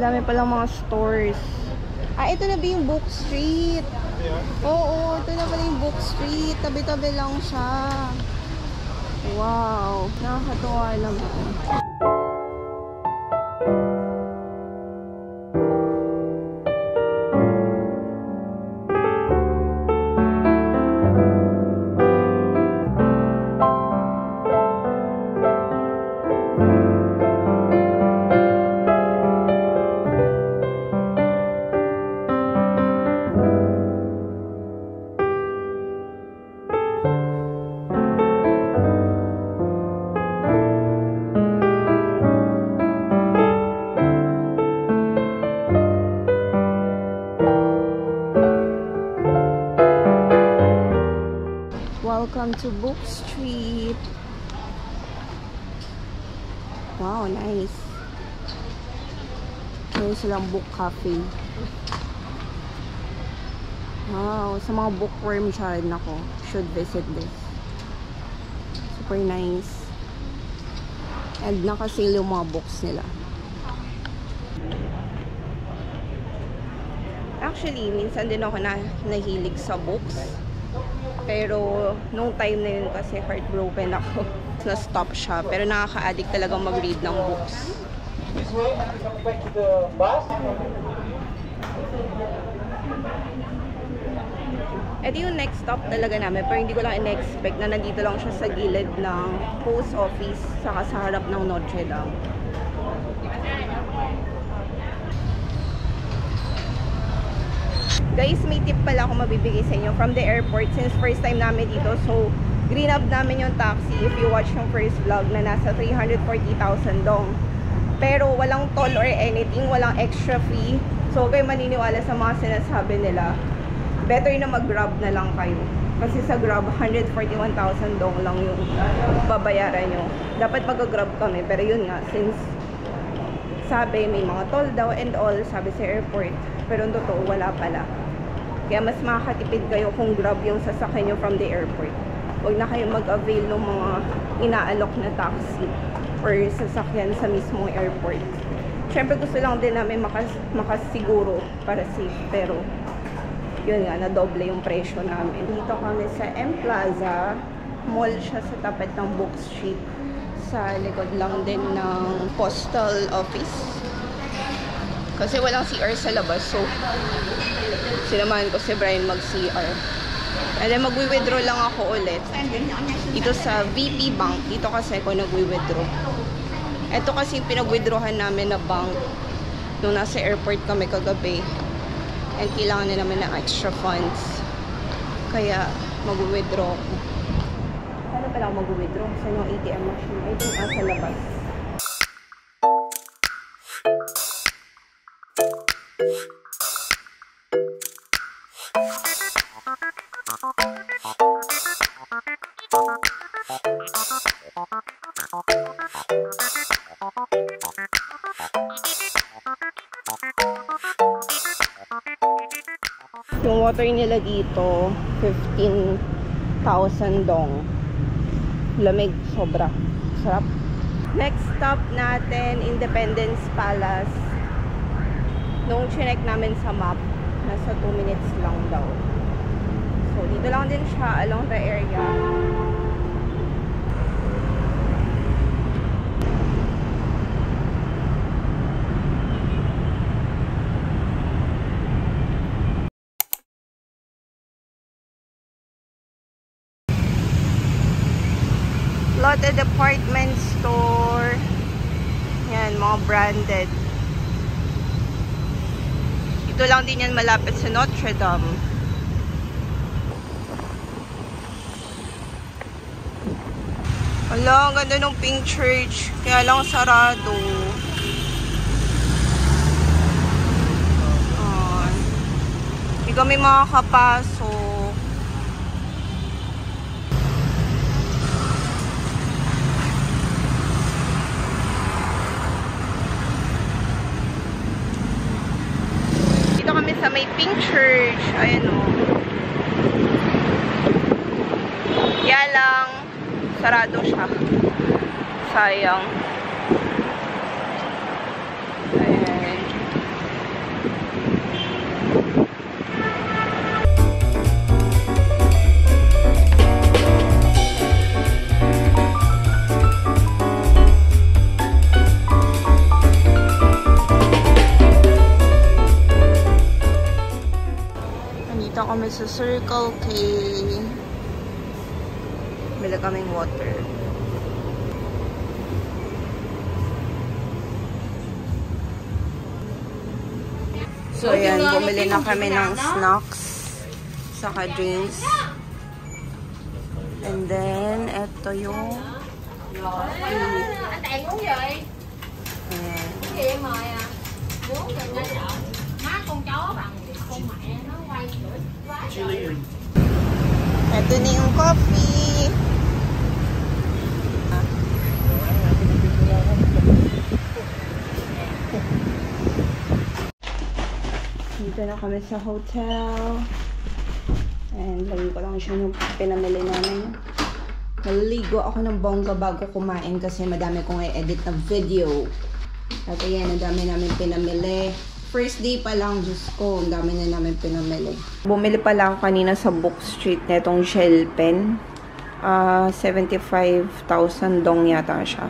Madami palang mga stores. Ah, ito na ba yung Book Street? Oo, ito na pala yung Book Street. Tabi-tabi lang siya. Wow, nakakatuwa naman. Welcome to Book Street. Wow, nice. Meron silang book cafe. Wow, sa mga bookworm siya rin ako. Should visit this. Super nice. And naka-sale yung mga books nila. Actually, minsan din ako nahilig sa books. Pero, nung time na yun kasi heartbroken ako. Na-stop siya. Pero nakaka-addict talagang mag-read ng books. Ito yung next stop talaga namin. Pero hindi ko lang in-expect na nandito lang siya sa gilid ng post office saka sa harap ng Notre Dame. Guys, may tip pala ako mabibigay sa inyo from the airport since first time namin dito. So, green up namin yung taxi if you watch yung first vlog na nasa 340,000 dong. Pero walang toll or anything, walang extra fee. So, huwag kayo maniniwala sa mga sinasabi nila. Better na mag-grab na lang kayo. Kasi sa grab, 141,000 dong lang yung babayaran nyo. Dapat mag-grab kami. Pero yun nga, since sabi may mga toll daw and all, sabi sa airport. Pero totoo, wala pala. Kaya mas makakatipid kayo kung grab yung sasakyan nyo from the airport. Huwag na kayo mag-avail ng mga inaalok na taxi or sasakyan sa mismong airport. Siyempre gusto lang din namin makasiguro para safe. Pero yun nga, nadoble yung presyo namin. Dito kami sa M Plaza. Mall siya sa tapat ng Book Street. Sa likod lang din ng postal office. Kasi walang CR sa labas, so sinamahan ko si Brian mag-CR. And then magwi-withdraw lang ako ulit dito sa VP Bank. Dito kasi ako nagwi-withdraw. Ito kasi yung pinag-withdrawhan namin na bank nung nasa airport kami kagabi. And kailangan na namin ng extra funds. Kaya magwi-withdraw ako. Ano pala ako mag-withdraw? Saan yung ATM machine? Ay, ito yung sa labas. Yung water nila dito, 15,000 dong. Lamig, sobra. Sarap. Next stop natin, Independence Palace. Nung chinek namin sa map, nasa 2 minutes lang daw. So, dito lang din siya along the area. Lotte Department Store. Yan, mga branded. Ito lang din yan malapit sa Notre Dame. Wala, ang ganda ng Pink Church. Kaya lang sarado. Hindi kami makakapasok. Sa may Pink Church. Ayan o. Kaya lang, sarado siya. Sayang. Ayan. kami sa Circle K. Bili kaming water. So, ayan. Bumili na kami ng snacks. Saka drinks. And then, eto yung coffee. Ayan. Ito na yung coffee. Dito na kami sa hotel. And lagi ko lang siya yung pinamili namin. Naligo ako ng bongga bago kumain kasi madami kong i-edit na video. At ayan, ang dami namin pinamili. First day pa lang, Diyos ko, ang dami na namin pinamili. Bumili pa lang kanina sa Book Street na itong gel pen. 75,000 dong yata siya.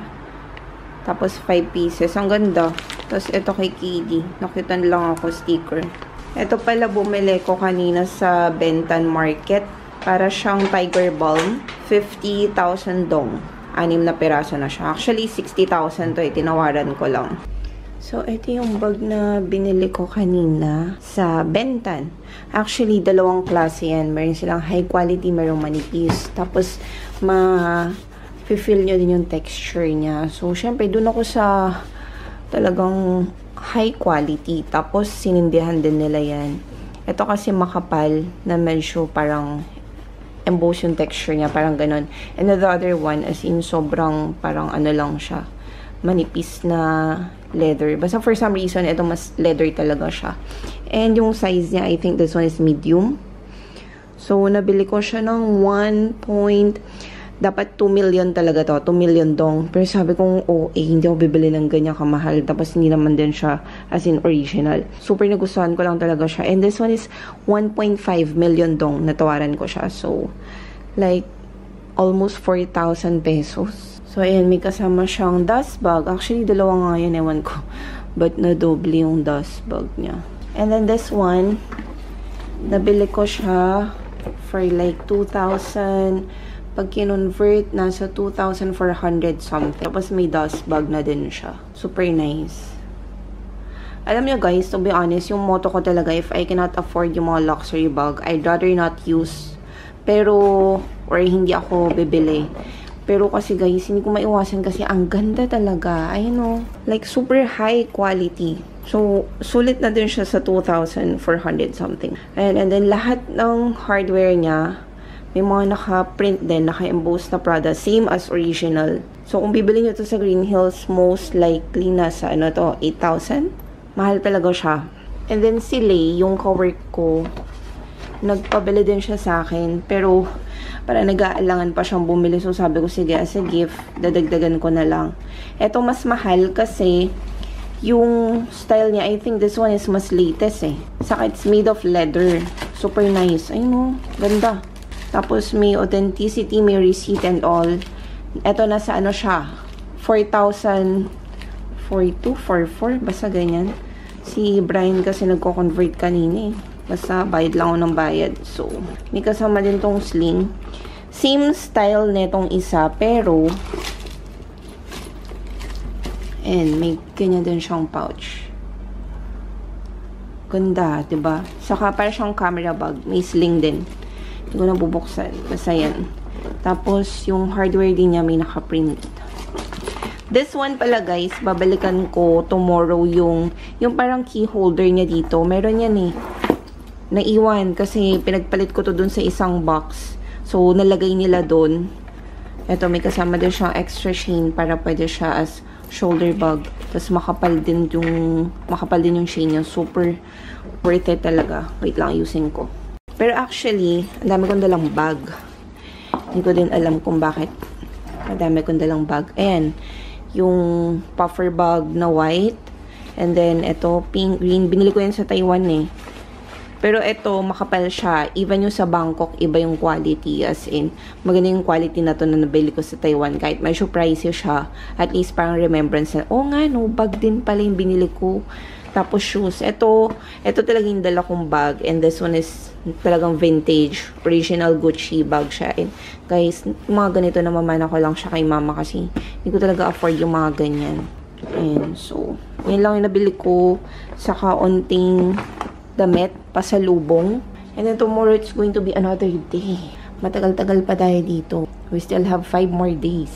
Tapos 5 pieces. Ang ganda. Tapos ito kay Kiddy. Nakita lang ako sticker. Ito pala bumili ko kanina sa Bentan Market. Para siyang Tiger Balm. 50,000 dong. 6 na piraso na siya. Actually, 60,000 to. Tinawaran ko lang. So, ito yung bag na binili ko kanina sa Bentan. Actually, dalawang klase yan. Meron silang high quality, merong manipis. Tapos, ma-feel nyo din yung texture niya. So, syempre, dun ako sa talagang high quality. Tapos, sinindihan din nila yan. Ito kasi makapal na medyo parang emboss yung texture niya. Parang ganun. And the other one, as in, sobrang parang ano lang siya. Manipis na leather. Basta for some reason, ito mas leather talaga siya. And yung size niya, I think this one is medium. So, nabili ko siya ng dapat 2 million talaga to. 2 million dong. Pero sabi kong, hindi ako bibili ng ganyan kamahal. Tapos, hindi naman din siya as in original. Super nagustuhan ko lang talaga siya. And this one is 1.5 million dong. Natawaran ko siya. So, like, almost 4,000 pesos. So, ayan, may kasama siyang dust bag. Actually, dalawa nga yan, ewan ko. But, na-double yung dust bag niya. And then, this one, nabili ko siya for like 2,000. Pag kinonvert, nasa 2,400 something. Tapos, may dust bag na din siya. Super nice. Alam niyo guys, to be honest, yung motto ko talaga, if I cannot afford yung mga luxury bag, I'd rather not use. Pero, or hindi ako bibili. Pero kasi guys, hindi ko maiwasan kasi ang ganda talaga. Ayun o. Like, super high quality. So, sulit na din siya sa 2,400 something. And then, lahat ng hardware niya, may mga naka-print din, naka-emboss na product. Same as original. So, kung bibili nyo to sa Green Hills, most likely nasa, 8,000? Mahal talaga siya. And then, si Lay, yung cowork ko, nagpabili din siya sa akin. Pero, para nag-aalangan pa siyang bumili. So, sabi ko, sige, as a gift, dadagdagan ko na lang. Ito, mas mahal kasi yung style niya, I think this one is mas latest eh. Saka, it's made of leather. Super nice. Ay no, ganda. Tapos, may authenticity, may receipt and all. Ito, nasa siya, 4,000, 42, 44, basta ganyan. Si Brian kasi nagko-convert kanina eh. Basta, bayad lang ako ng bayad. So, may kasama din tong sling. Same style netong isa, pero and may ganyan din siyang pouch. Ganda, diba? Saka para siyang camera bag. May sling din. Hindi ko na bubuksan. Basta yan. Tapos, yung hardware din niya may nakaprint. This one pala guys, babalikan ko tomorrow yung parang key holder niya dito. Meron yan eh. Naiwan kasi pinagpalit ko to dun sa isang box. So, nalagay nila dun. Ito, may kasama din siyang extra chain para pwede siya as shoulder bag. Tapos, makapal din yung chain niya. Super worth it talaga. Wait lang, ayusin ko. Pero actually, ang dami kong dalang bag. Hindi ko din alam kung bakit. Ang dami kong dalang bag. Ayan, yung puffer bag na white. And then, ito, pink, green. Binili ko yan sa Taiwan eh. Pero ito, makapal siya. Even yung sa Bangkok, iba yung quality. As in, maganda yung quality na to na nabili ko sa Taiwan. Kahit medyo pricey siya. At least parang remembrance na, nga no, bag din pala yung binili ko Tapos shoes. Ito talaga yung dala kong bag. And this one is talagang vintage. Original Gucci bag siya. And guys, mga ganito na mamana ko lang siya kay mama kasi hindi ko talaga afford yung mga ganyan. And so, yun lang yung nabili ko. Saka onting damit, pasalubong. And then tomorrow it's going to be another day. Matagal-tagal pa tayo dito. We still have 5 more days.